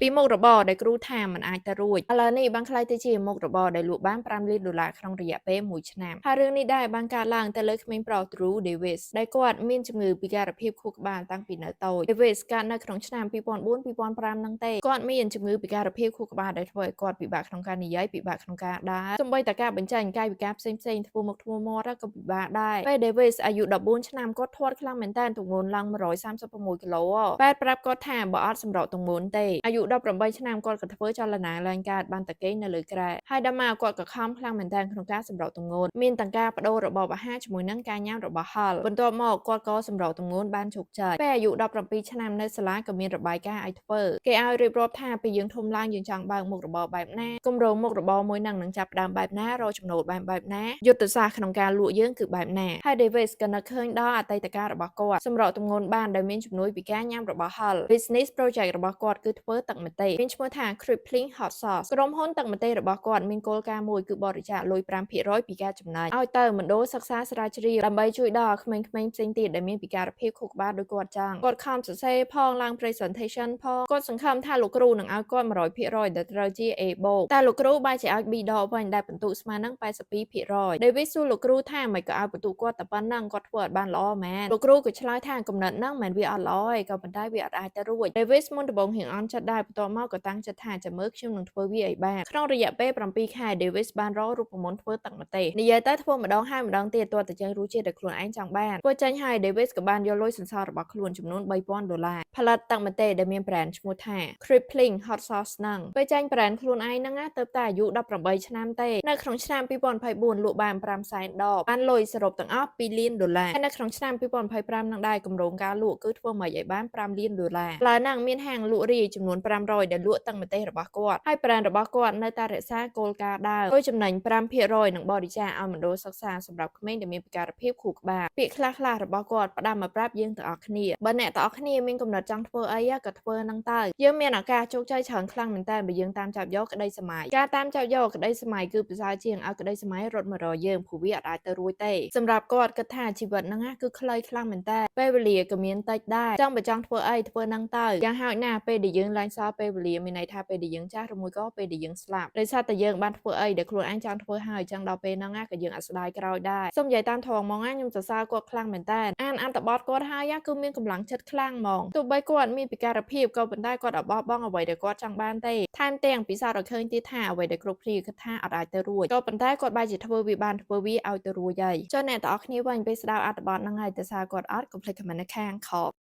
ពីមុខរបរដែលគ្រូថាមិនអាចទៅរួចឥឡូវនេះបានក្លាយទៅជាមុខរបរដែលលក់បាន$5 លានក្នុងរយៈពេល1ឆ្នាំហើយរឿងនេះដែរបានកើតឡើងទៅលើក្មេងប្រុស Drew Davis ដែលគាត់មានជំងឺពិការភាពខួរក្បាលតាំងពីនៅតូច Davis កើតនៅក្នុងឆ្នាំ2004-2005ហ្នឹងទេគាត់មានជំងឺពិការភាពខួរក្បាលដែលធ្វើឲ្យគាត់ពិបាកក្នុងការនិយាយពិបាកក្នុងការដើរសូម្បីតែការបញ្ចេញកាយវិការផ្សេងៗធ្វើមុខធ្វើមាត់ក៏ពិបាកដែរពេល Davis អាយុ14ឆ្នាំគាត់ធាត់ខ្លាំងមែនតើទម្ងន់ឡើង136គីឡូបែបប្រាប់គាត់ថាបើអត់សម្រកទម្ងន់ទេអាយុ18ឆ្នាំគាត់ក៏ធ្វើចលនាឡើងកើតបានតែគេងនៅលើគ្រែហើយដល់មកគាត់ក៏ខំខ្លាំងមែនតើក្នុងការសម្រកទម្ងន់មានទាំងការបដូររបបអាហារជាមួយនឹងការញ៉ាំរបស់ហល់បន្ទាប់មកគាត់ក៏សម្រកទម្ងន់បានជោគជ័យពេលអាយុ17ឆ្នាំនៅសាលាក៏មានរបាយការណ៍ឲ្យធ្វើគេឲ្យរៀបរាប់ថាពេលយើងធំឡើងយើងចង់បើកមុខរបរបែបណាគម្រោងមុខរបរមួយនឹងចាប់ផ្ដើមបែបណារកចំណូលបែបណាយុទ្ធសាស្ត្រក្នុងការលក់យើងគឺបែបណាហើយ Davis ក៏នឹកឃើញដល់អតីតកាលរបស់គាត់សម្រកទម្ងន់បានដោយមានជំនួយពីការញ៉ាំរបស់ហល់ Business Project របស់គាត់គឺធ្វើទឹកម្ទេសមានឈ្មោះថា Crippling Hot Sauce ក្រុមហ៊ុនទឹកម្ទេសរបស់គាត់មានគោលការណ៍មួយគឺបរិច្ចាគលុយ5%ពីការចំណាយឲ្យទៅមណ្ឌលសិក្សាស្រាវជ្រាវដើម្បីជួយដល់ក្មេងៗផ្សេងទៀតដែលមានពិការភាពខួរក្បាលដូចគាត់ចឹងគាត់ខំសរសេរផងឡើង presentation ផងគាត់សង្ឃឹមថាលោកគ្រូនឹងឲ្យគាត់100%ដែលត្រូវជា A បូកតែលោកគ្រូបែរជាឲ្យ B ដកវិញដែលពិន្ទុស្មើនឹង82% Davis សួរលោកគ្រូថាមិនក៏ឲ្យពិន្ទុគាត់តែប៉ុណ្ណឹងគាត់ធ្វើអត់បានល្អមែនលោកគ្រូក៏ឆ្លើយថាកំណត់ហ្នឹងមិនវាអត់ល្អទេក៏ប៉ុន្តែវាអត់អាចទៅរួច Davis មុនដំបូងរៀងអន់ចិត្តដែរបន្ទាប់មកក៏តាំងចិត្តថាចាំមើលខ្ញុំនឹងធ្វើវាឲ្យបានក្នុងរយៈពេល7ខែ Davis បានរករូបមន្តធ្វើទឹកម្ទេសនិយាយទៅធ្វើម្ដងហើយម្ដងទៀតទាល់តែចេញរសជាតិដែលខ្លួនឯងចង់បានធ្វើចេញហើយ Davis ក៏បានយកលុយសន្សំរបស់ខ្លួនចំនួន$3000ផលិតទឹកម្ទេសដែលមាន brand ឈ្មោះថា Crippling Hot Sauce ហ្នឹងពេលចេញ brand ខ្លួនឯងហ្នឹងទៅតែអាយុ18ឆ្នាំទេនៅក្នុងឆ្នាំ2024លក់បាន500,000ដបបានលុយសរុបទាំងអស់$2 លានហើយនៅក្នុងឆ្នាំ2025នឹងដែរគម្រោងការលក់គឺធ្វើមកឲ្យបាន$5 លានឡើយហ្នឹងមានហាងលក់រាយចំនួន500ដែលលក់ទឹកម្ទេសរបស់គាត់ហើយ brand របស់គាត់នៅតែរក្សាគោលការណ៍ដើមដោយចំណេញ5%នឹងបរិច្ចាគឲ្យមណ្ឌលសិក្សាសម្រាប់ក្មេងដែលមានពិការភាពខួរក្បាលពាក្យខ្លះៗរបស់គាត់ផ្ដាំមកប្រាប់យើងទាំងអស់គ្នាបើអ្នកទាំងអស់គ្នាមានកំណត់ចង់ធ្វើអីក៏ធ្វើហ្នឹងទៅយើងមានឱកាសជោគជ័យច្រើនខ្លាំងមែនតើបើយើងតាមចាប់យកក្តីសម័យការតាមចាប់យកក្តីសម័យគឺប្រសើរជាងឲ្យក្តីសម័យរត់មករកយើងព្រោះវាអាចទៅរួចទេសម្រាប់គាត់គិតថាជីវិតហ្នឹងគឺខ្លីខ្លាំងមែនតើពេលវេលាក៏មានតិចដែរចង់បើចង់ធ្វើអីធ្វើហ្នឹងទៅយ៉ាងហោចណាស់ពេលដែលយើងឡើងសល់ពេលវេលាមានន័យថាពេលដែលយើងចាស់ឬមួយក៏ពេលដែលយើងស្លាប់ដោយសារតែយើងបានធ្វើអីដែលខ្លួនឯងចង់ធ្វើហើយចឹងដល់ពេលហ្នឹងក៏យើងអត់ស្ដាយក្រោយដែរសូមនិយាយតាមត្រង់ហ្មងខ្ញុំសរសើរគាត់ខ្លាំងមែនតើអានអត្ថបទគាត់ហើយគឺមានកម្លាំងចិត្តខ្លាំងហ្មងទោះបីគាត់មានពិការភាពក៏ប៉ុន្តែគាត់អត់បោះបង់អ្វីដែលគាត់ចង់បានទេថែមទាំងពិសោធន៍ឲ្យឃើញទៀតថាអ្វីដែលគ្រប់គ្នាគិតថាអត់អាចទៅរួចក៏ប៉ុន្តែគាត់បែរជាធ្វើវាបានធ្វើវាឲ្យទៅរួចហើយចុះអ្នកទាំងអស់គ្នាវិញពេលស្ដាប់អត្ថបទហ្នឹងហើយតើសារគាត់អត់កុំភ្លេច comment នៅខាងខម